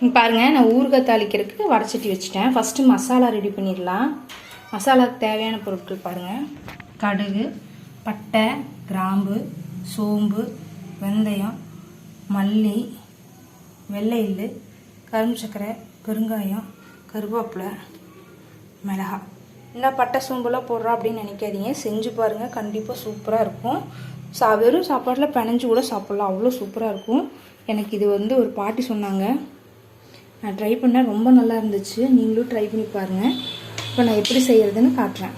பாருங்கள், நான் ஊறுகாய் தாளிக்கிறதுக்கு வடச்சட்டி வச்சுட்டேன். ஃபஸ்ட்டு மசாலா ரெடி பண்ணிடலாம். மசாலாவுக்கு தேவையான பொருட்கள் பாருங்கள். கடுகு, பட்டை, கிராம்பு, சோம்பு, வெந்தயம், மல்லி, வெள்ளை எள்ளு, கரும்பு சர்க்கரை, பெருங்காயம், கருவேப்பிலை, மிளகாய். இந்த பட்டை சோம்புலாம் போடுறோம் அப்படின்னு நினைக்காதீங்க, செஞ்சு பாருங்கள், கண்டிப்பாக சூப்பராக இருக்கும். வெறும் சாப்பாட்டில் பிணைஞ்சு கூட சாப்பிட்லாம், அவ்வளோ சூப்பராக இருக்கும். எனக்கு இது ஒரு பாட்டி சொன்னாங்க, நான் ட்ரை பண்ணேன், ரொம்ப நல்லா இருந்துச்சு. நீங்களும் ட்ரை பண்ணி பாருங்கள். இப்போ நான் எப்படி செய்கிறதுன்னு காட்டுறேன்.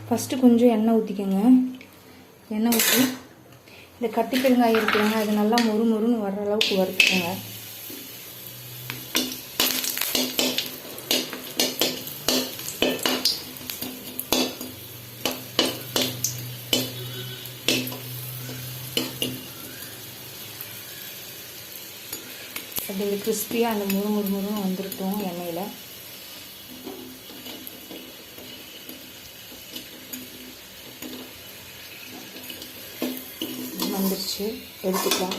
ஃபஸ்ட்டு கொஞ்சம் எண்ணெய் ஊற்றிக்கோங்க. எண்ணெய் ஊற்றி இந்த கட்டி பெருங்காயம் இருக்குங்க, அது நல்லா மொறு மொறுன்னு வர்ற அளவுக்கு வறுத்துக்கோங்க. அப்படி கிறிஸ்பியாக அந்த முறுமுறுன்னு வந்துருட்டும் எண்ணெயில். வந்துருச்சு, எடுத்துக்கலாம்.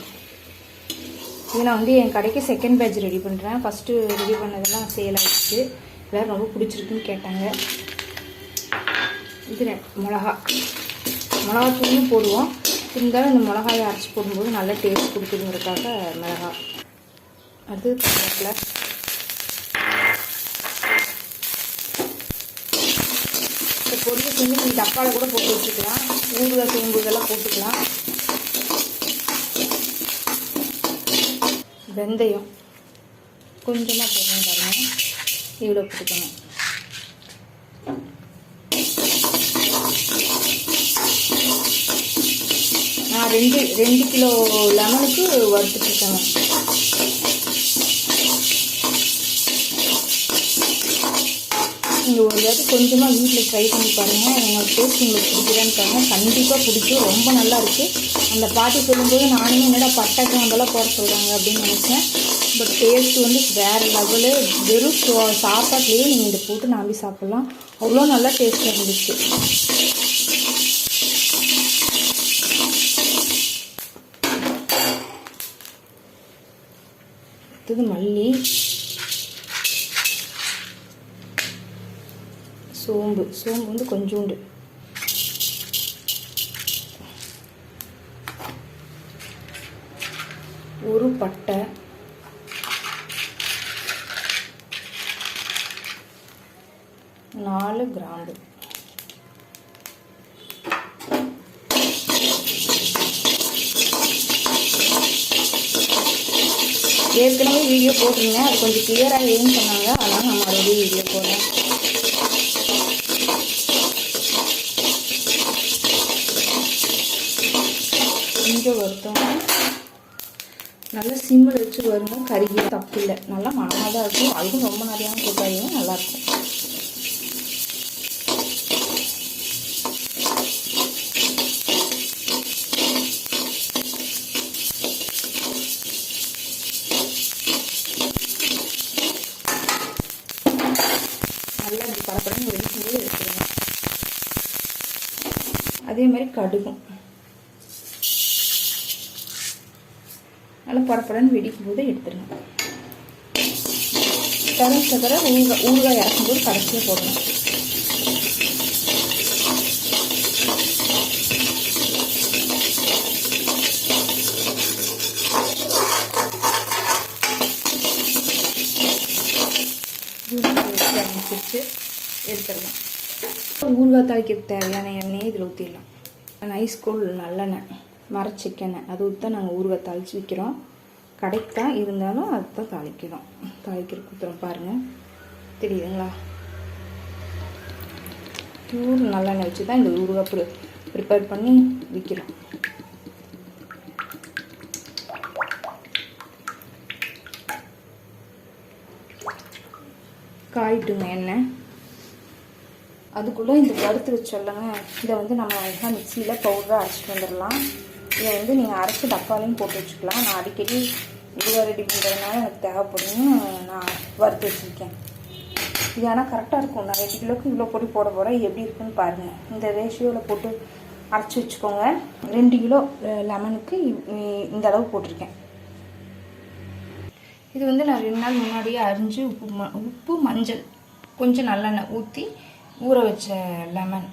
இது நான் என் கடைக்கு செகண்ட் பேட்ச் ரெடி பண்ணுறேன். ஃபஸ்ட்டு ரெடி பண்ணதெல்லாம் சேல் ஆகிடுச்சு. எல்லோரும் ரொம்ப பிடிச்சிருக்குன்னு கேட்டாங்க. இது மிளகாத்தூளும் போடுவோம். இருந்தாலும் இந்த மிளகாயை அரைச்சி போடும்போது நல்ல டேஸ்ட் கொடுக்குதுங்கிறதுக்காக மிளகாய். அது கருவேப்பிலை, இந்த பொடியை செஞ்சு நீங்கள் டப்பாவில் கூட போட்டு வச்சுக்கலாம். ஊறுகாய் சோம்பு இதெல்லாம் போட்டுக்கலாம். வெந்தயம் கொஞ்சமாக போடணும் பாருங்கள், இவ்வளோ போட்டுக்கணும். நான் 2 கிலோ லெமனுக்கு வறுத்துட்ருக்கேன். நீங்கள் ஒரு வாட்டி கொஞ்சமாக வீட்டில் ட்ரை பண்ணி பாருங்கள். என்னோடய டேஸ்ட் உங்களுக்கு பிடிக்குதான்னு பாருங்கள், கண்டிப்பாக பிடிக்கும். ரொம்ப நல்லா இருக்குது. அந்த பாட்டி சொல்லும்போது நானுமே என்னடா பட்டை கிராம்பெல்லாம் போட சொல்கிறாங்க அப்படின்னு நினச்சேன். பட் டேஸ்ட் வேறு லெவலு. வெறும் சாப்பாட்லேயே நீங்கள் இதை போட்டு நம்பி சாப்பிட்லாம், அவ்வளோ நல்லா டேஸ்ட்டாக இருந்துச்சு. அடுத்தது மல்லி, சோம்பு கொஞ்சோண்டு, ஒரு பட்டை, 4 கிராம்பு. ஏற்கனவே வீடியோ போட்டிருந்தேன், அது கொஞ்சம் கிளியராக இல்லைன்னு சொன்னாங்க, அதனால் நான் மறுபடியும் வீடியோ போடுறேன். கொஞ்சம் வருத்தம் நல்லா சிம்மில் வச்சு வருங்க, கருகி தப்பு இல்லை, நல்லா மனமாக தான் இருக்கும். அதுவும் ரொம்ப நிறையாவும் போட்டாங்க, நல்லாயிருக்கும். நல்லா இப்படி பரப்படம் வெடிக்கும்போது எடுத்துருங்க. அதே மாதிரி கடுகும் நல்லா படப்படன்னு வெடிக்கும் போது எடுத்துருங்க. கரும் சக்கரை ஊறுகாய் இறக்கும்போது கடைசியாக போடணும். எடுத்துடலாம். ஊறுகாய் தாளிக்க தேவையான எண்ணெயை இதில் ஊற்றிடலாம். நைஸ் கோல் நல்லெண்ணெய், மரச்சிக்கெண்ணெய், அது ஊற்றி தான் நாங்கள் ஊறுகாய் தாளித்து விற்கிறோம். கடைக்கு தான், இருந்தாலும் அதுதான் தாளிக்கிறோம். தாளிக்கிறதுக்கு ஊற்றுறோம் பாருங்கள், தெரியுதுங்களா? ஊர் நல்லெண்ணெய் வச்சு தான் இந்த ஊறுகாய் ப்ரிப்பேர் பண்ணி விற்கிறோம். காயிட்டுங்க எண்ணெய். அதுக்குள்ளே இந்த வறுத்து வச்சோல்லங்க, இதை நம்ம எல்லாம் மிக்சியில் பவுடராக அரைச்சிட்டு வந்துடலாம். இதை நீங்கள் அரைச்சி டப்பாலையும் போட்டு வச்சுக்கலாம். நான் அடிக்கடி இதுவாக ரெடி பண்ணுறதுனால எனக்கு தேவைப்படுன்னு நான் வறுத்து வச்சுருக்கேன். இது ஆனால் கரெக்டாக இருக்கும். நான் 2 கிலோவுக்கு இவ்வளோ பொடி போட போகிறேன், எப்படி இருக்குன்னு பாருங்கள். இந்த ரேஷியோவில் போட்டு அரைச்சி வச்சுக்கோங்க. 2 கிலோ லெமனுக்கு இந்த அளவு போட்டிருக்கேன். இது வந்து நான் 2 நாள் முன்னாடியே அரிஞ்சு உப்பு மஞ்சள் கொஞ்சம் நல்லெண்ணெய் ஊற்றி ஊற வச்ச லெமன்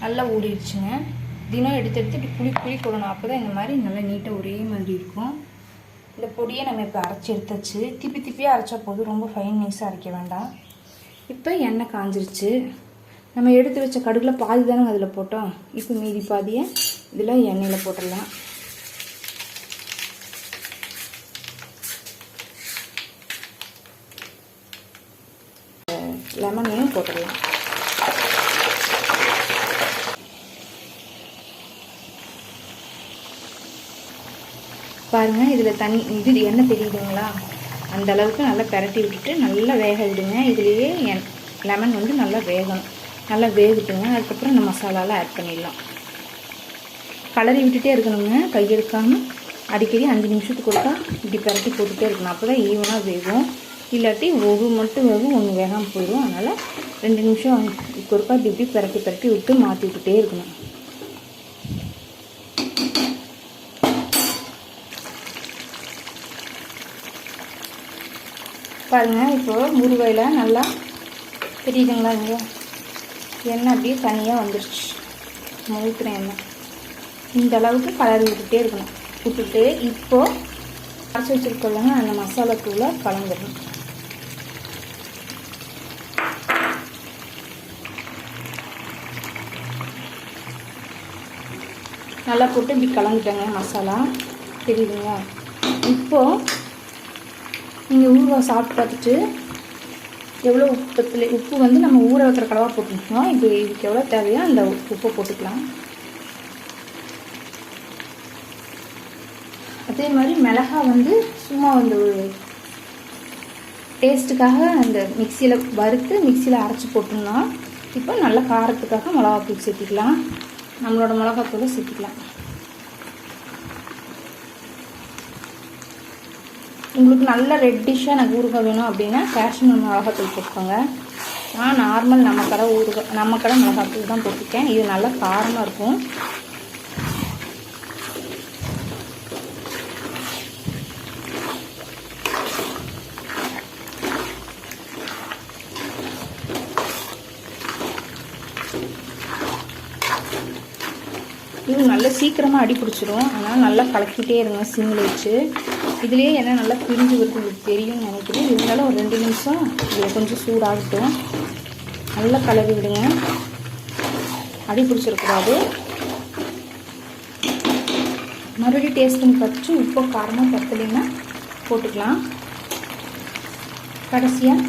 நல்லா ஊறிடுச்சுங்க. தினம் எடுத்து புளி கொள்ளணும். அப்போ தான் இந்த மாதிரி நல்லா நீட்டாக ஒரே மாதிரி இருக்கும். இந்த பொடியை நம்ம இப்போ அரைச்சி எடுத்தாச்சு. திப்பியாக அரைச்சா போதும், ரொம்ப ஃபைன் நைஸாக அரைக்க வேண்டாம். இப்போ எண்ணெய் காஞ்சிருச்சு. நம்ம எடுத்து வச்ச கடுகில் பாதி தானே அதில் போட்டோம். இப்போ மீதி பாதியை இதில் எண்ணெயில் போட்டுடலாம். லெமனையும் போட்டுடலாம். பாருங்கள், இதில் இது எண்ணெய் தெரியுதுங்களா? அந்த அளவுக்கு நல்லா பெரட்டி விட்டுட்டு நல்லா வேக விடுங்க. இதுலேயே லெமன் வந்து நல்லா வேகணும். நல்லா வேகட்டுங்க. அதுக்கப்புறம் இந்த மசாலாலாம் ஆட் பண்ணிடலாம். கலரி விட்டுட்டே இருக்கணுங்க, கையெடுக்காமல். அடிக்கடி 5 நிமிஷத்துக்கு ஒருக்கா இப்படி பெரட்டி போட்டுகிட்டே இருக்கணும். அப்போ தான் ஈவனாக வேகும். இல்லாட்டி ஒரு மட்டும் வேகும், ஒன்று வேகாமல் போயிடும். அதனால் 2 நிமிஷம் ஒருக்கா இப்படி பெரட்டி விட்டு மாற்றி விட்டுட்டே இருக்கணும். பாருங்கள், இப்போது முருங்கையில் நல்லா தெரியுதுங்களா? இங்கே எண்ணெய் அப்படியே தனியாக வந்துடுச்சு. முழுக்கிற எண்ணெய் இந்த அளவுக்கு கலரி விட்டுட்டே இருக்கணும். விட்டுட்டு இப்போது அரைச்சி வச்சுருக்கோங்க அந்த மசாலா தூளை கலந்துடணும். நல்லா போட்டு இப்படி கலந்துட்டேங்க மசாலா. தெரியுதுங்களா? இப்போது நீங்கள் ஊறுகாய் சாப்பிட்டு பார்த்துட்டு எவ்வளோ உப்பு வந்து நம்ம ஊற வைக்கிற கலவாக போட்டுக்கணும். இப்போ இதுக்கு எவ்வளோ தேவையோ அந்த உப்பை போட்டுக்கலாம். அதே மாதிரி மிளகாய் வந்து சும்மா வந்து டேஸ்ட்டுக்காக அந்த மிக்சியில் வறுத்து மிக்சியில் அரைச்சி போட்டோம்னா இப்போ நல்ல காரத்துக்காக மிளகாத்தூள் சேர்த்திக்கலாம். நம்மளோட மிளகாத்தூளை சேர்த்திக்கலாம். உங்களுக்கு நல்ல ரெட்டிஷாக எனக்கு ஊறுகாய் வேணும் அப்படின்னா காஷ்மீர் மிளகாத்தூள் போட்டுக்கோங்க. நான் நார்மல் நம்ம கடை மிளகாத்தூள் தான் போட்டுருக்கேன். இது நல்லா காரமாக இருக்கும். இது நல்லா சீக்கிரமாக அடி பிடிச்சிரும். அதனால் நல்லா கலக்கிட்டே இருங்க சிம்மில் வச்சு. இதுலேயே என்ன நல்லா பிரிஞ்சு வருது உங்களுக்கு தெரியும்னு நினைக்கிறேன். இருந்தாலும் ஒரு 2 நிமிஷம் இதில் கொஞ்சம் சூடாகட்டும். நல்லா கலவி விடுங்க, அடி பிடிச்சிடக்கூடாது. மறுபடியும் டேஸ்ட் பண்ணி பார்த்துட்டு உப்பு காரமாக பத்தலைன்னா போட்டுக்கலாம். கடைசியாக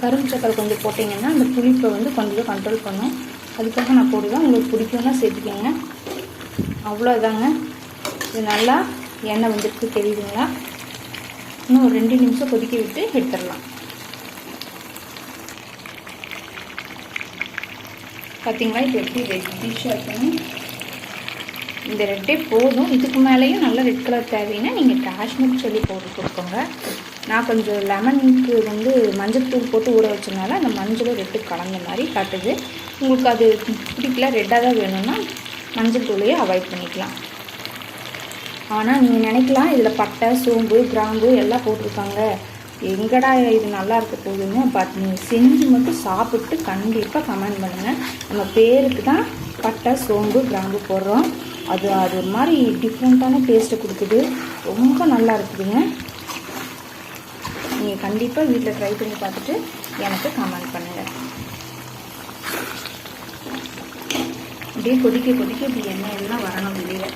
கரும்பு சக்கரை கொஞ்சம் போட்டிங்கன்னா அந்த புளிப்பை வந்து கொஞ்சம் கண்ட்ரோல் பண்ணும். அதுக்காக நான் போடுவேன். உங்களுக்கு பிடிக்கும்னா சேர்த்துக்கோங்க. அவ்வளோதாங்க. இது நல்லா எண்ணெய் வந்துருக்கு தெரியுதுங்களா? இன்னும் ஒரு 2 நிமிஷம் கொதிக்க விட்டு எடுத்துடலாம். பார்த்தீங்களா? இப்போ எப்படி ரெட்டிஷாக இருக்கணும். இந்த ரெட்டே போதும். இதுக்கு மேலேயும் நல்லா ரெட் கலர் தேவைன்னா நீங்கள் காஷ்மீர் சில்லி பவுடர் கொடுக்கோங்க. நான் கொஞ்சம் லெமனுக்கு வந்து மஞ்சள் தூள் போட்டு ஊற வச்சதுனால அந்த மஞ்சளும் ரெட்டு கலந்த மாதிரி காட்டுது. உங்களுக்கு அது பிடிக்கல, ரெட்டாக தான் வேணும்னா மஞ்சள் தூளையே அவாய்ட் பண்ணிக்கலாம். ஆனால் நீங்கள் நினைக்கலாம் இதில் பட்டை, சோம்பு, கிராம்பு எல்லாம் போட்டிருக்காங்க, எங்கடா இது நல்லா இருக்க போகுதுன்னு. பட் நீங்கள் செஞ்சு மட்டும் சாப்பிட்டு கண்டிப்பாக கமெண்ட் பண்ணுங்கள். நம்ம பேருக்கு தான் பட்டை, சோம்பு, கிராம்பு போடுறோம். அது ஒரு மாதிரி டிஃப்ரெண்ட்டான டேஸ்ட்டை கொடுக்குது. ரொம்ப நல்லா இருக்குதுங்க. நீங்கள் கண்டிப்பாக வீட்டில் ட்ரை பண்ணி பார்த்துட்டு எனக்கு கமெண்ட் பண்ணுங்கள். அப்படியே கொதிக்க இப்படி எண்ணெய் எல்லாம் வரணும். வெளியில்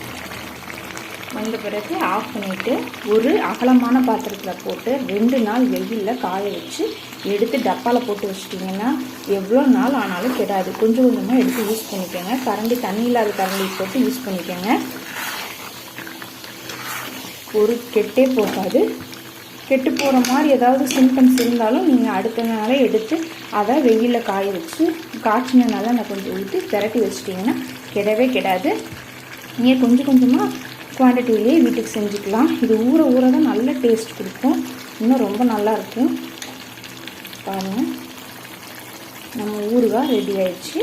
வந்த பிறகு ஆஃப் பண்ணிவிட்டு ஒரு அகலமான பாத்திரத்தில் போட்டு 2 நாள் வெயிலில் காய வச்சு எடுத்து டப்பாவில் போட்டு வச்சிட்டிங்கன்னா எவ்வளோ நாள் ஆனாலும் கெடாது. கொஞ்சம் கொஞ்சமாக எடுத்து யூஸ் பண்ணிக்கோங்க. கரண்டி தண்ணி இல்லாத கரண்டி போட்டு யூஸ் பண்ணிக்கோங்க. ஒரு கெட்டே போகாது. கெட்டு போகிற மாதிரி ஏதாவது சிம்டம்ஸ் இருந்தாலும் நீங்கள் அடுத்த நாளே எடுத்து அதை வெயிலில் காய வச்சு காய்ச்சினால நான் கொஞ்சம் ஊற்றி திரட்டி வச்சிட்டிங்கன்னா கெடவே கெடாது. நீங்கள் கொஞ்சம் கொஞ்சமாக குவான்டிட்டியிலே வீட்டுக்கு செஞ்சுக்கலாம். இது ஊற தான் நல்ல டேஸ்ட் கொடுக்கும். இன்னும் ரொம்ப நல்லாயிருக்கும். பாருங்கள், நம்ம ஊறுகாய் ரெடி ஆயிடுச்சு.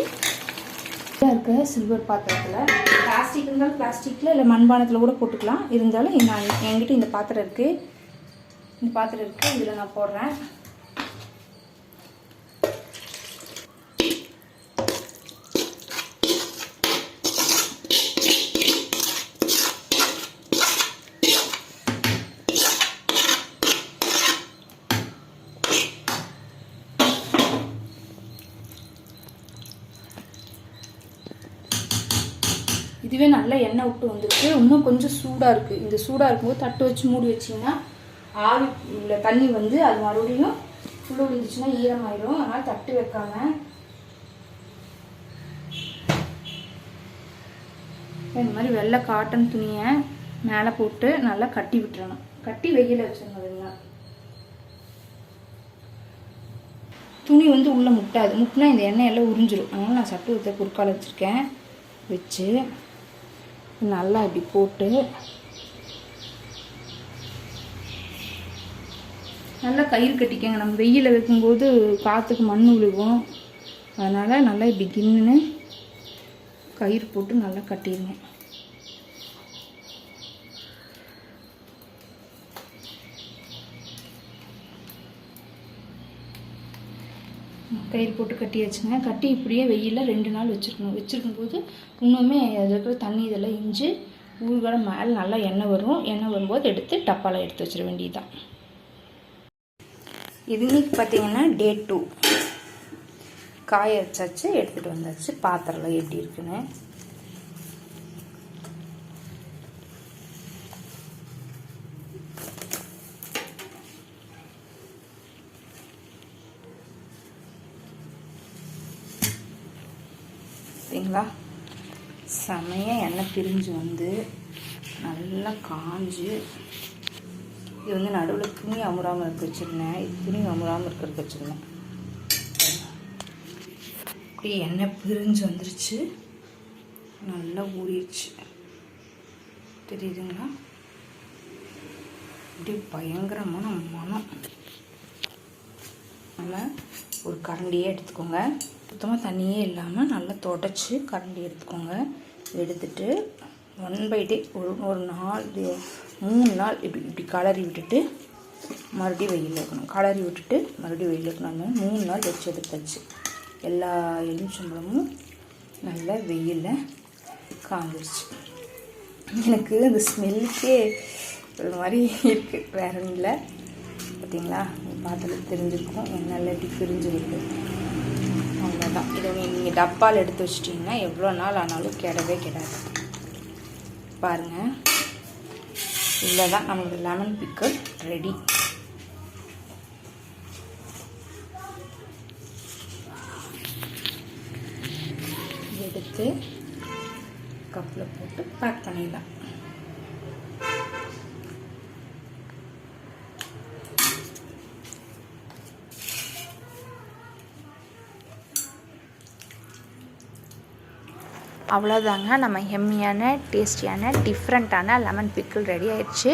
இருக்க சில்வர் பாத்திரத்தில், பிளாஸ்டிக் இருந்தாலும் பிளாஸ்டிக்கில் இல்லை மண்பானத்தில் கூட போட்டுக்கலாம். இருந்தாலும் நான் என்கிட்ட இந்த பாத்திரம் இருக்குது, இதில் நான் போடுறேன். இதுவே நல்லா எண்ணெய் விட்டு வந்துருக்கு. இன்னும் கொஞ்சம் சூடாக இருக்குது. இந்த சூடாக இருக்கும்போது தட்டு வச்சு மூடி வச்சிங்கன்னா ஆவி உள்ள தண்ணி வந்து அது மறுபடியும் ஃபுல்லு விழுந்துச்சுன்னா ஈரமாயிடும். அதனால் தட்டு வைக்காம இந்த மாதிரி வெள்ளை காட்டன் துணியை மேலே போட்டு நல்லா கட்டி விட்டுறணும். கட்டி வெயில வச்சிடணுங்க. துணி வந்து உள்ளே முட்டாது. முட்டினா இந்த எண்ணெய் எல்லாம் உறிஞ்சிடும். அதனால் நான் சட்டு ஊற்ற குறுக்கால வச்சுருக்கேன். வச்சு நல்லா இப்படி போட்டு நல்லா கயிறு கட்டிக்கங்க. நம்ம வெயிலில் வைக்கும்போது காற்றுக்கு மண் விழுகும். அதனால் நல்லா இப்படி கின்னு கயிறு போட்டு நல்லா கட்டிடுங்க. கயிறு போட்டு கட்டி வச்சுங்க. கட்டி இப்படியே வெயிலில் 2 நாள் வச்சுருக்கணும். வச்சுருக்கும்போது இன்னுமே அதில் இருக்கிற தண்ணி இதெல்லாம் இஞ்சி ஊறுகாட மேலே நல்லா எண்ணெய் வரும். எண்ணெய் வரும்போது எடுத்து டப்பாவில் எடுத்து வச்சிட வேண்டியதுதான். இது இன்னைக்கு பார்த்தீங்கன்னா டே 2. காய வச்சாச்சு, எடுத்துகிட்டு வந்தாச்சு. பாத்திரம் எப்படி இருக்குன்னு பார்த்தீங்களா? செமையாக எண்ணெய் பிரிஞ்சு வந்து நல்லா காஞ்சு, இது வந்து நடுவில் துணி அமுறாமல் இருக்க வச்சுருந்தேன். இது துணி அமுறாமல் இருக்கிறதுக்கு வச்சுருந்தேன். அப்படியே எண்ணெய் பிரிஞ்சு வந்துருச்சு. நல்லா ஊறிடுச்சு. தெரியுதுங்களா? அப்படியே பயங்கரமான மனம். நல்லா ஒரு கரண்டியே எடுத்துக்கோங்க. சுத்தமாக தண்ணியே இல்லாமல் நல்லா தொடச்சி கரண்டி எடுத்துக்கோங்க. எடுத்துட்டு 1 by day ஒரு 3 நாள் இப்படி கலரி விட்டுட்டு மறுபடியும் வெயில் வைக்கணும். கலரி விட்டுட்டு மறுபடியும் வெயில் வைக்கணும். 3 நாள் வச்சு எடுத்தாச்சு. எல்லா எலுமிச்சம்பழமும் நல்லா வெயிலில் காஞ்சிருச்சு. எனக்கு இந்த ஸ்மெல்லுக்கே ஒரு மாதிரி இருக்குது. வேற இல்லை. பார்த்தீங்களா? பார்த்தாலே தெரிஞ்சிருக்கும் என்னால் எப்படி பிரிஞ்சு வருது. அவ்வளோதான். இதை நீங்கள் டப்பால் எடுத்து வச்சிட்டிங்கன்னா எவ்வளோ நாள் ஆனாலும் கெடவே கெடாது. பாருங்கள், இவ்வளோ தான் நம்மளோட லெமன் பிக்கல் ரெடி. எடுத்து கப்பில் போட்டு பேக் பண்ணிடலாம். அவ்வளோதாங்க, நம்ம எம்மியான டேஸ்டியான டிஃப்ரெண்ட்டான லெமன் பிக்கிள் ரெடி ஆயிடுச்சு.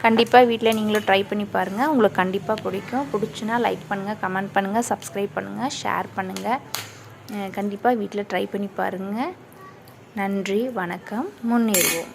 கண்டிப்பாக வீட்டில் நீங்களும் ட்ரை பண்ணி பாருங்கள். உங்களுக்கு கண்டிப்பாக பிடிக்கும். பிடிச்சுன்னா லைக் பண்ணுங்கள், கமெண்ட் பண்ணுங்கள், சப்ஸ்கிரைப் பண்ணுங்கள், ஷேர் பண்ணுங்கள். கண்டிப்பாக வீட்டில் ட்ரை பண்ணி பாருங்கள். நன்றி, வணக்கம். முன்னேறுவோம்.